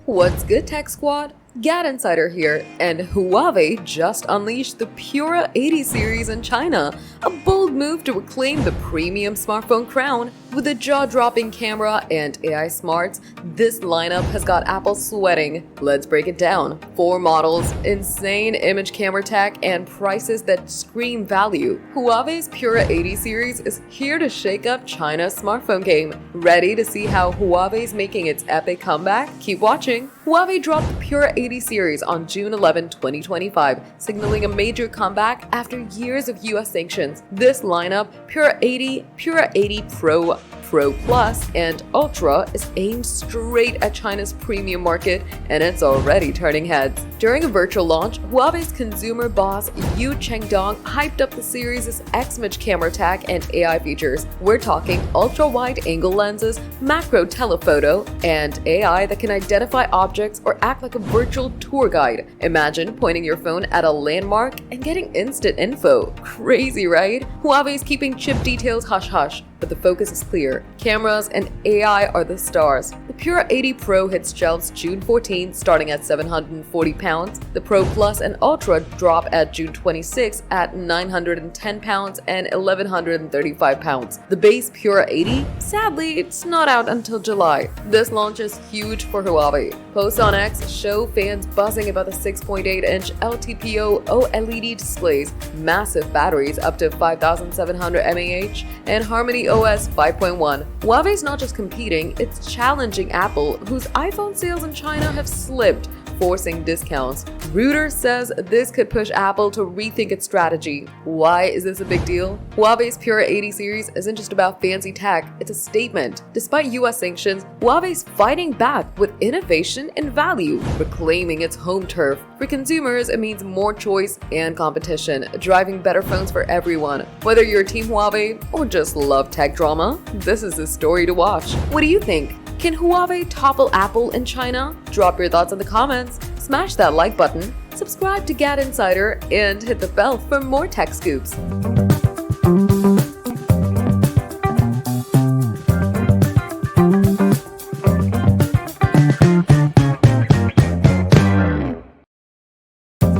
What's good, Tech Squad? GadInsider here, and Huawei just unleashed the Pura 80 series in China, a bold move to reclaim the premium smartphone crown. With a jaw-dropping camera and AI smarts, this lineup has got Apple sweating. Let's break it down. 4 models, insane image camera tech, and prices that scream value. Huawei's Pura 80 series is here to shake up China's smartphone game. Ready to see how Huawei's making its epic comeback? Keep watching. Huawei dropped the Pura 80 series on June 11, 2025, signaling a major comeback after years of US sanctions. This lineup, Pura 80, Pura 80 Pro, Pro Plus, and Ultra, is aimed straight at China's premium market, and it's already turning heads. During a virtual launch, Huawei's consumer boss Yu Chengdong hyped up the series' X-image camera tech and AI features. We're talking ultra-wide angle lenses, macro telephoto, and AI that can identify objects or act like a virtual tour guide. Imagine pointing your phone at a landmark and getting instant info. Crazy, right? Huawei's keeping chip details hush-hush, but the focus is clear. Cameras and AI are the stars. The Pura 80 Pro hits shelves June 14, starting at £740. The Pro Plus and Ultra drop at June 26 at £910 and £1,135. The base Pura 80? Sadly, it's not out until July. This launch is huge for Huawei. Posts on X show fans buzzing about the 6.8-inch LTPO OLED displays, massive batteries up to 5,700 mAh, and Harmony OS 5.1. Huawei's not just competing, it's challenging Apple, whose iPhone sales in China have slipped, forcing discounts. Reuters says this could push Apple to rethink its strategy. Why is this a big deal? Huawei's Pura 80 series isn't just about fancy tech, it's a statement. Despite US sanctions, Huawei's fighting back with innovation and value, reclaiming its home turf. For consumers, it means more choice and competition, driving better phones for everyone. Whether you're Team Huawei or just love tech drama, this is the story to watch. What do you think? Can Huawei topple Apple in China? Drop your thoughts in the comments, smash that like button, subscribe to GadInsider, and hit the bell for more tech scoops.